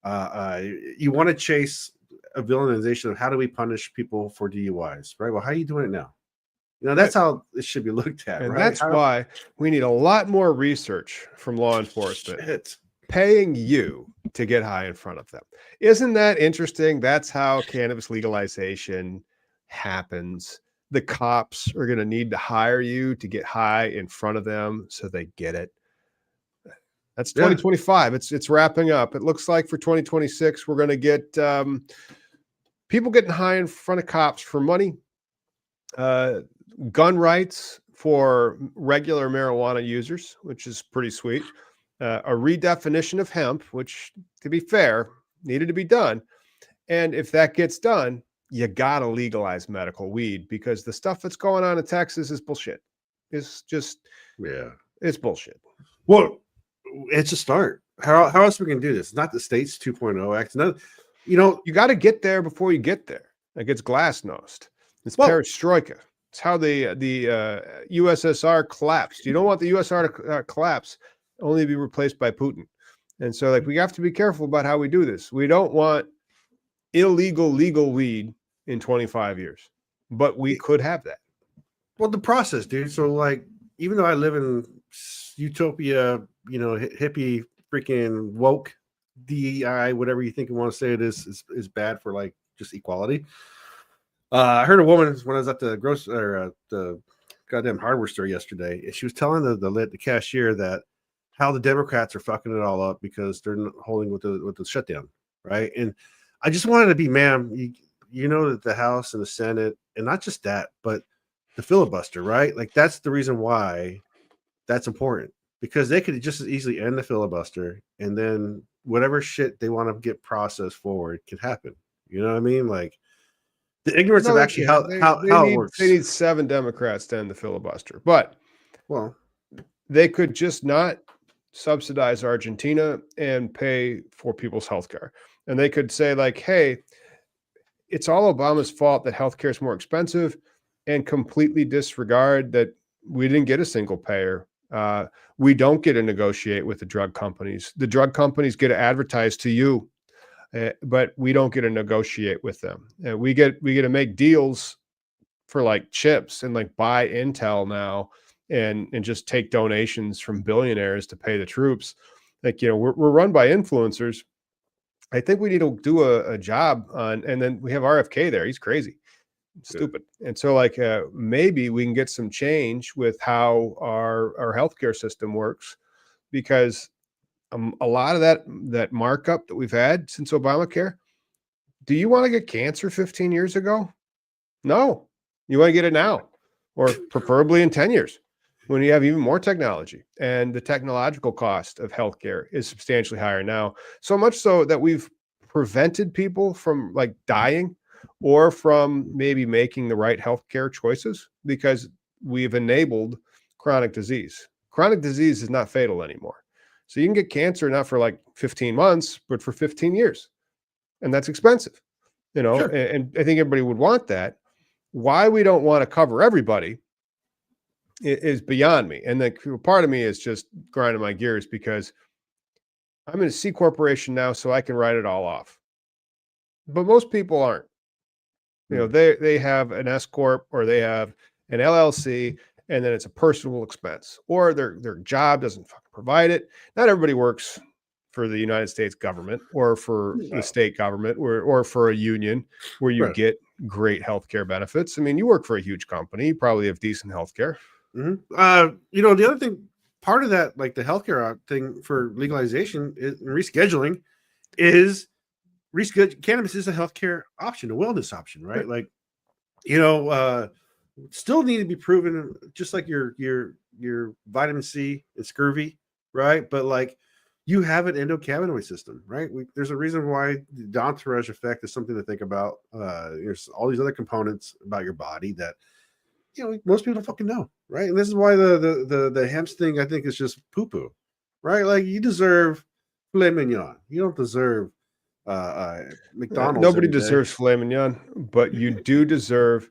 You want to chase a villainization of how do we punish people for DUIs, right? Well, how are you doing it now? You know, that's how it should be looked at, and right? that's why we need a lot more research from law enforcement paying you to get high in front of them. Isn't that interesting? That's how cannabis legalization happens. The cops are going to need to hire you to get high in front of them so they get it. That's 2025. It's wrapping up. It looks like for 2026, we're going to get people getting high in front of cops for money, gun rights for regular marijuana users, which is pretty sweet, a redefinition of hemp, which, to be fair, needed to be done. And if that gets done, you got to legalize medical weed because the stuff that's going on in Texas is bullshit. It's just, it's bullshit. Well, it's a start. How else we can do this? Not the state's 2.0 act. No, you know, you got to get there before you get there. Like it's glasnost. It's perestroika. It's how the USSR collapsed. You don't want the USSR to collapse, only be replaced by Putin. And so, like, we have to be careful about how we do this. We don't want illegal legal weed in 25 years, but we could have that. Well, the process, dude. So, like, even though I live in utopia, you know, hippie, freaking woke, DEI, whatever you think you want to say it is bad for like just equality. I heard a woman when I was at the the goddamn hardware store yesterday, and she was telling the cashier that how the Democrats are fucking it all up because they're not holding with the shutdown, right? And I just wanted to be, ma'am, you know that the House and the Senate, and not just that, but the filibuster, right? Like that's the reason why that's important, because they could just as easily end the filibuster and then whatever shit they want to get processed forward can happen. You know what I mean? Like the ignorance of actually how it works. They need 7 Democrats to end the filibuster, but they could just not subsidize Argentina and pay for people's health care. And they could say like, hey, it's all Obama's fault that healthcare is more expensive, and completely disregard that we didn't get a single payer. We don't get to negotiate with the drug companies. The drug companies get to advertise to you, but we don't get to negotiate with them. We get to make deals for like chips and like buy Intel now and just take donations from billionaires to pay the troops. Like, you know, we're run by influencers. I think we need to do a job on, and then we have RFK there. He's crazy. Stupid. And so like maybe we can get some change with how our healthcare system works, because a lot of that markup that we've had since Obamacare, do you want to get cancer 15 years ago? No, you want to get it now, or preferably in 10 years when you have even more technology, and the technological cost of healthcare is substantially higher now. So much so that we've prevented people from like dying or from maybe making the right healthcare choices because we've enabled chronic disease. Chronic disease is not fatal anymore. So you can get cancer not for like 15 months, but for 15 years. And that's expensive, you know, and I think everybody would want that. Why we don't want to cover everybody is beyond me. And the part of me is just grinding my gears because I'm in a C corporation now, so I can write it all off. But most people aren't. You know, they have an S corp or they have an LLC, and then it's a personal expense, or their job doesn't fucking provide it. Not everybody works for the United States government or for the state government or for a union where you get great healthcare benefits. I mean, you work for a huge company, you probably have decent healthcare. You know, the other thing, part of that, like the healthcare thing for legalization is rescheduling, is cannabis is a healthcare option, a wellness option, right? Like, you know, still need to be proven, just like your vitamin C and scurvy, right? But like you have an endocannabinoid system, right? There's a reason why the entourage effect is something to think about. There's all these other components about your body that most people don't fucking know, right? And this is why the hemp thing I think is just poo poo, right? Like you deserve filet mignon. You don't deserve McDonald's. Nobody deserves filet mignon, but you do deserve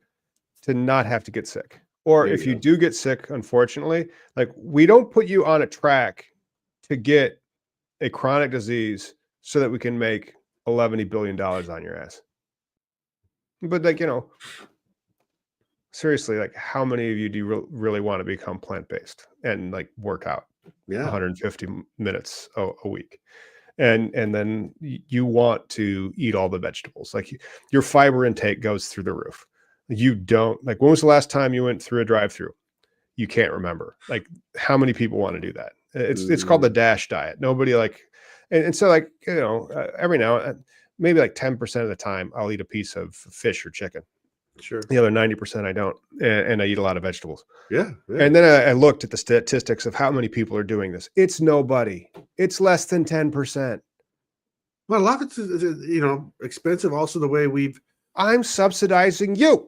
to not have to get sick. Or if you do get sick, unfortunately, like we don't put you on a track to get a chronic disease so that we can make $11 billion on your ass. But like, seriously, like how many of you do you really want to become plant-based and like work out 150 minutes a week? And then you want to eat all the vegetables. Like your fiber intake goes through the roof. You don't like, when was the last time you went through a drive-through? You can't remember. Like how many people want to do that? It's called the DASH diet. Nobody like, and so like, every now, maybe like 10% of the time I'll eat a piece of fish or chicken. Sure. The other 90% I don't. And I eat a lot of vegetables. Yeah. And then I looked at the statistics of how many people are doing this. It's nobody. It's less than 10%. Well, a lot of it's, expensive. Also the way I'm subsidizing you.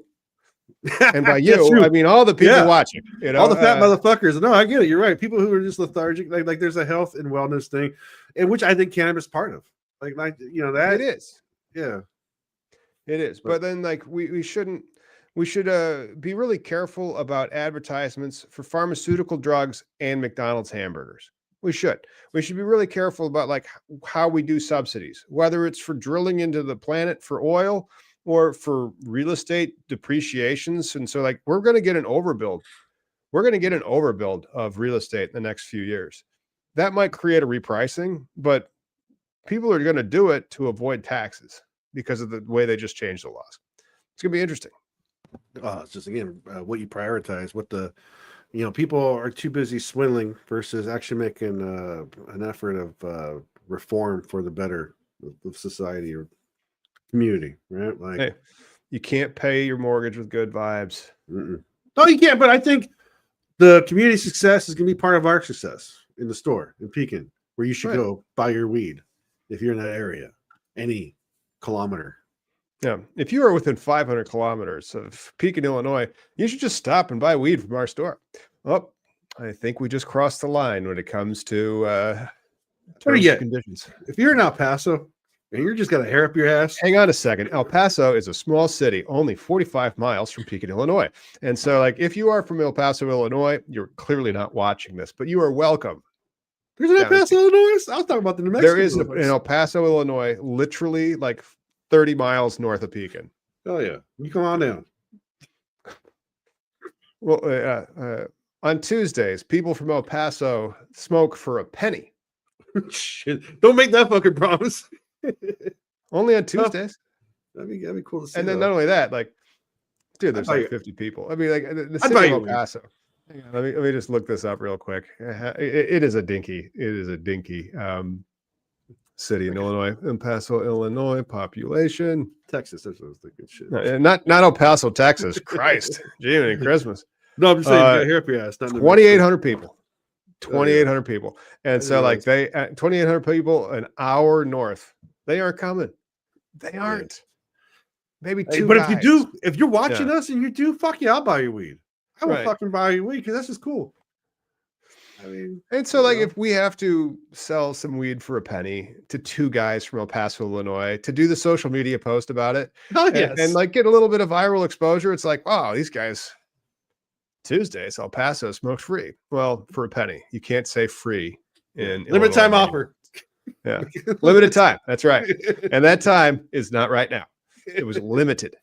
And by you, I mean all the people watching. All the fat motherfuckers. No, I get it. You're right. People who are just lethargic. Like there's a health and wellness thing, in which I think cannabis is part of. Like that it is. Yeah, it is. But then like we should be really careful about advertisements for pharmaceutical drugs and McDonald's hamburgers. We should be really careful about like how we do subsidies, whether it's for drilling into the planet for oil or for real estate depreciations. And so like, we're going to get an overbuild. We're going to get an overbuild of real estate in the next few years. That might create a repricing, but people are going to do it to avoid taxes because of the way they just changed the laws. It's going to be interesting. It's just, again, what you prioritize, what people are too busy swindling versus actually making an effort of reform for the better of society or community, right? Like, hey, you can't pay your mortgage with good vibes. No, you can't. But I think the community success is going to be part of our success in the store in Pekin, where you should go buy your weed if you're in that area, any kilometer. Yeah, if you are within 500 kilometers of Pekin, Illinois, you should just stop and buy weed from our store. Oh, I think we just crossed the line when it comes to conditions. If you're in El Paso and you're just got a hair up your ass. Hang on a second. El Paso is a small city, only 45 miles from Pekin, Illinois. And so like, if you are from El Paso, Illinois, you're clearly not watching this, but you are welcome. There's an El Paso, Illinois? I was talking about the New Mexico. There is in El Paso, Illinois, literally like 30 miles north of Pekin. Oh yeah. You come on down. Well, on Tuesdays, people from El Paso smoke for a penny. Shit. Don't make that fucking promise. Only on Tuesdays. That'd be cool to see. And then not only that, like, dude, there's like 50 people. I mean, like the city of El Paso. Hang on, let me just look this up real quick. It is a dinky city in Illinois. El Paso, Illinois, population. Texas, that's what I was thinking. Shit. Not El Paso, Texas. Christ, Jiminy Christmas. No, I'm just saying, you got hair up your ass. 2,800 people. 2,800 people. And so like 2,800 people an hour north. They aren't coming. They aren't. Maybe two. But guys. if you're watching us and you do, fuck yeah, I'll buy you weed. I will fucking buy you weed because that's just cool. I mean, and so like if we have to sell some weed for a penny to two guys from El Paso, Illinois, to do the social media post about it, and like get a little bit of viral exposure, it's like, wow, these guys. Tuesdays, El Paso smokes free. Well, for a penny. You can't say free in limited time offer. Yeah, limited time. That's right. And that time is not right now. It was limited.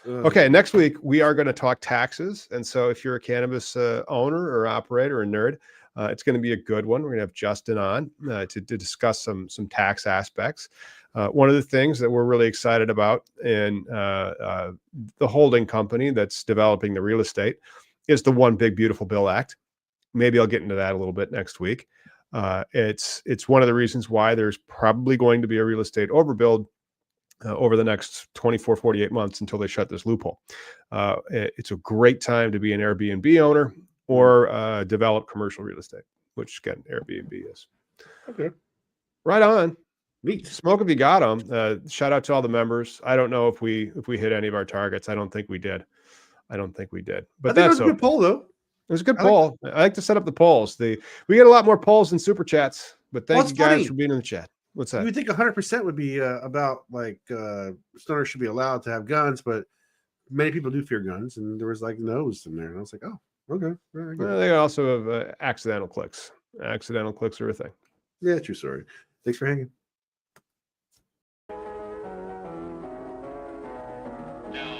Okay, next week we are going to talk taxes. And so if you're a cannabis owner or operator or nerd, it's going to be a good one. We're going to have Justin on to discuss some tax aspects. One of the things that we're really excited about in the holding company that's developing the real estate is the One Big Beautiful Bill Act. Maybe I'll get into that a little bit next week. It's one of the reasons why there's probably going to be a real estate overbuild over the next 24, 48 months until they shut this loophole. It's a great time to be an Airbnb owner or develop commercial real estate, which again, Airbnb is. Okay. Right on. Neat. Smoke if you got them. Shout out to all the members. I don't know if we hit any of our targets. I don't think we did. But I think that that's was a good poll, though. It was a good I like poll. I like to set up the polls. We get a lot more polls than super chats. But thank it's you guys funny. for being in the chat. What's that? You would think 100% would be about like stoners should be allowed to have guns, but many people do fear guns, and there was like no's in there, and I was like, oh, okay. Yeah, I get it. They also have accidental clicks. Accidental clicks are a thing. Yeah, true story. Thanks for hanging. No.